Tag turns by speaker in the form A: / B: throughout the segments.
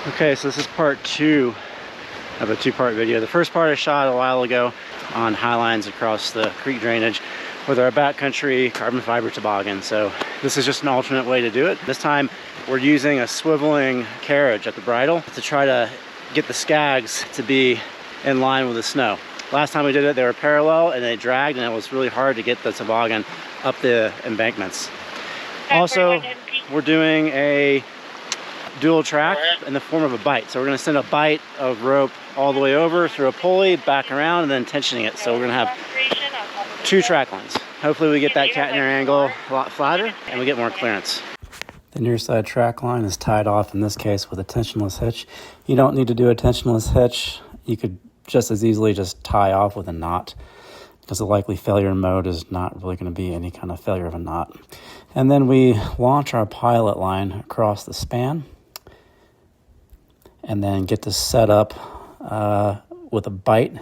A: Okay, so this is part 2 of a 2-part video. The first part I shot a while ago on Highlines across the creek drainage with our backcountry carbon fiber toboggan. So this is just an alternate way to do it. This time we're using a swiveling carriage at the bridle to try to get the skags to be in line with the snow. Last time we did it, they were parallel and they dragged, and it was really hard to get the toboggan up the embankments. Also, we're doing a dual track in the form of a bite. So we're going to send a bite of rope all the way over through a pulley, back around, and then tensioning it. So we're going to have 2 track lines. Hopefully we get that catenary angle a lot flatter and we get more clearance. The near side track line is tied off in this case with a tensionless hitch. You don't need to do a tensionless hitch. You could just as easily just tie off with a knot, because the likely failure mode is not really going to be any kind of failure of a knot. And then we launch our pilot line across the span and then get this set up with a bite,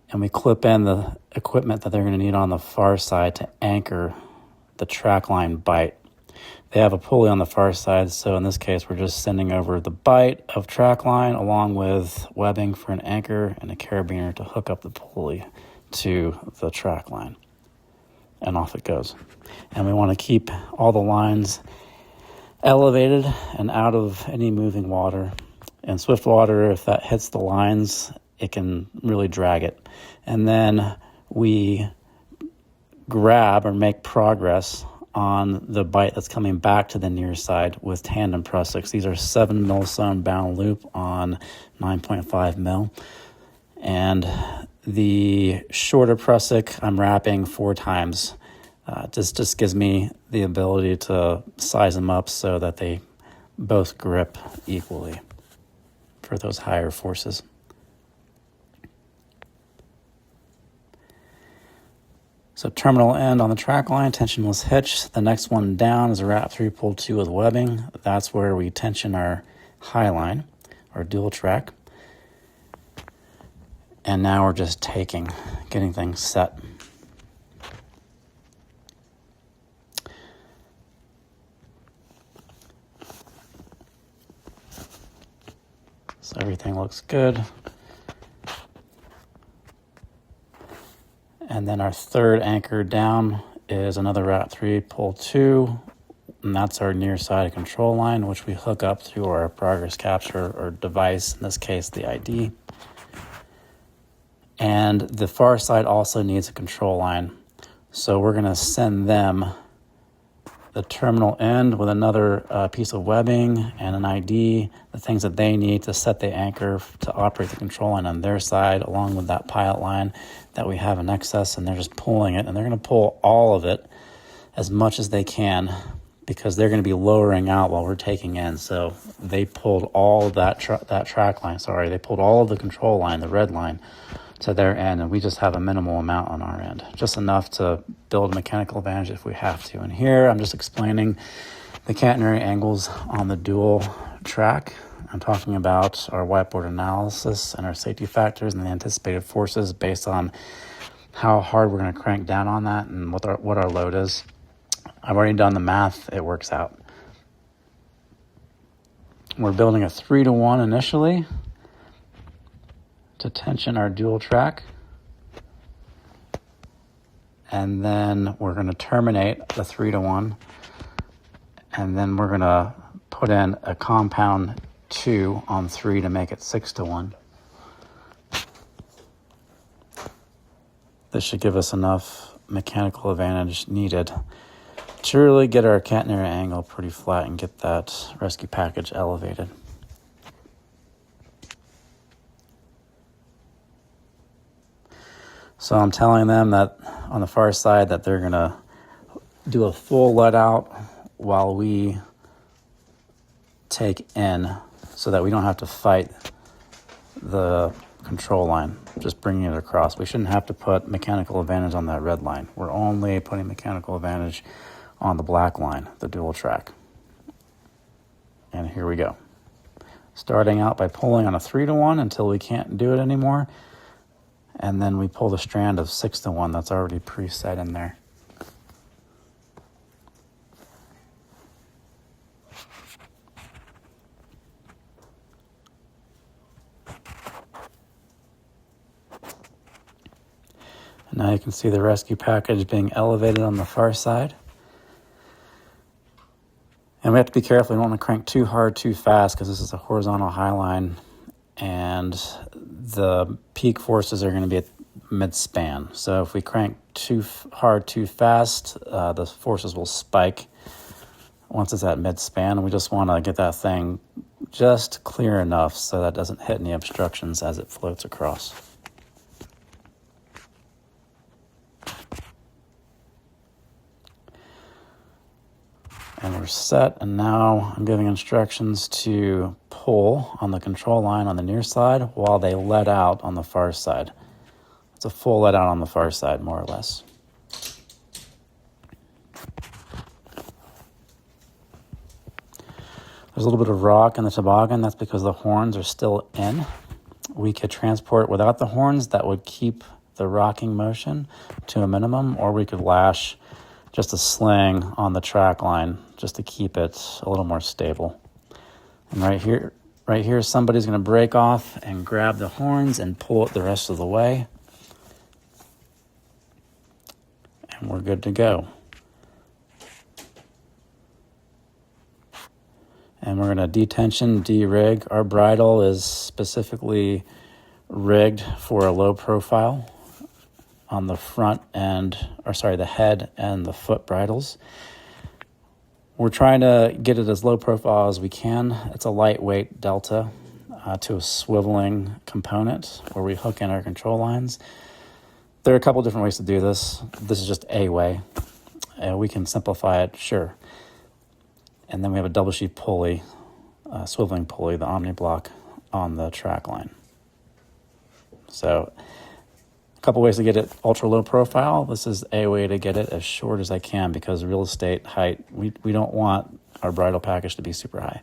A: and we clip in the equipment that they're going to need on the far side to anchor the track line bite. They have a pulley on the far side, so in this case we're just sending over the bite of track line along with webbing for an anchor and a carabiner to hook up the pulley to the track line, and off it goes. And we want to keep all the lines elevated and out of any moving water. And swift water, if that hits the lines, it can really drag it. And then we grab or make progress on the bite that's coming back to the near side with tandem prussiks. These are 7 mil sewn bound loop on 9.5 mil. And the shorter prussik I'm wrapping 4 times. Just gives me the ability to size them up so that they both grip equally for those higher forces. So terminal end on the track line, tensionless hitch. The next one down is a wrap 3 pull 2 with webbing. That's where we tension our Highline, our dual track. And now we're just getting things set. So everything looks good. And then our third anchor down is another wrap 3 pull 2, and that's our near side control line, which we hook up through our progress capture or device, in this case the ID. And the far side also needs a control line, so we're going to send them the terminal end with another piece of webbing and an ID, the things that they need to set the anchor to operate the control line on their side, along with that pilot line that we have in excess, and they're just pulling it, and they're going to pull all of it as much as they can because they're going to be lowering out while we're taking in. So they pulled all of that track line, they pulled all of the control line, the red line, to their end, and we just have a minimal amount on our end, just enough to build a mechanical advantage if we have to. And here I'm just explaining the catenary angles on the dual track. I'm talking about our whiteboard analysis and our safety factors and the anticipated forces based on how hard we're going to crank down on that and what our load is. I've already done the math. It works out. We're building a 3-to-1 initially to tension our dual track, and then we're going to terminate the 3-to-1, and then we're going to put in a compound 2 on 3 to make it 6-to-1. This should give us enough mechanical advantage needed to really get our catenary angle pretty flat and get that rescue package elevated. So I'm telling them that on the far side that they're going to do a full let out while we take in, so that we don't have to fight the control line, just bringing it across. We shouldn't have to put mechanical advantage on that red line. We're only putting mechanical advantage on the black line, the dual track. And here we go. Starting out by pulling on a 3-to-1 until we can't do it anymore. And then we pull the strand of 6-to-1 that's already preset in there. Now you can see the rescue package being elevated on the far side. And we have to be careful. We don't want to crank too hard, too fast, because this is a horizontal highline, and the peak forces are going to be at mid-span. So if we crank too hard, too fast, the forces will spike once it's at mid-span, and we just want to get that thing just clear enough so that it doesn't hit any obstructions as it floats across. And we're set, and now I'm giving instructions to pull on the control line on the near side while they let out on the far side. It's a full let out on the far side, more or less. There's a little bit of rock in the toboggan. That's because the horns are still in. We could transport without the horns. That would keep the rocking motion to a minimum, or we could lash just a sling on the track line just to keep it a little more stable. And right here, somebody's going to break off and grab the horns and pull it the rest of the way. And we're good to go. And we're going to detension, de-rig. Our bridle is specifically rigged for a low profile on the front end, the head and the foot bridles. We're trying to get it as low profile as we can. It's a lightweight delta to a swiveling component where we hook in our control lines. There are a couple different ways to do this. This is just a way. We can simplify it, sure. And then we have a double sheet pulley, swiveling pulley, the Omni block on the track line. So a couple ways to get it ultra low profile. This is a way to get it as short as I can, because real estate height, we don't want our bridal package to be super high.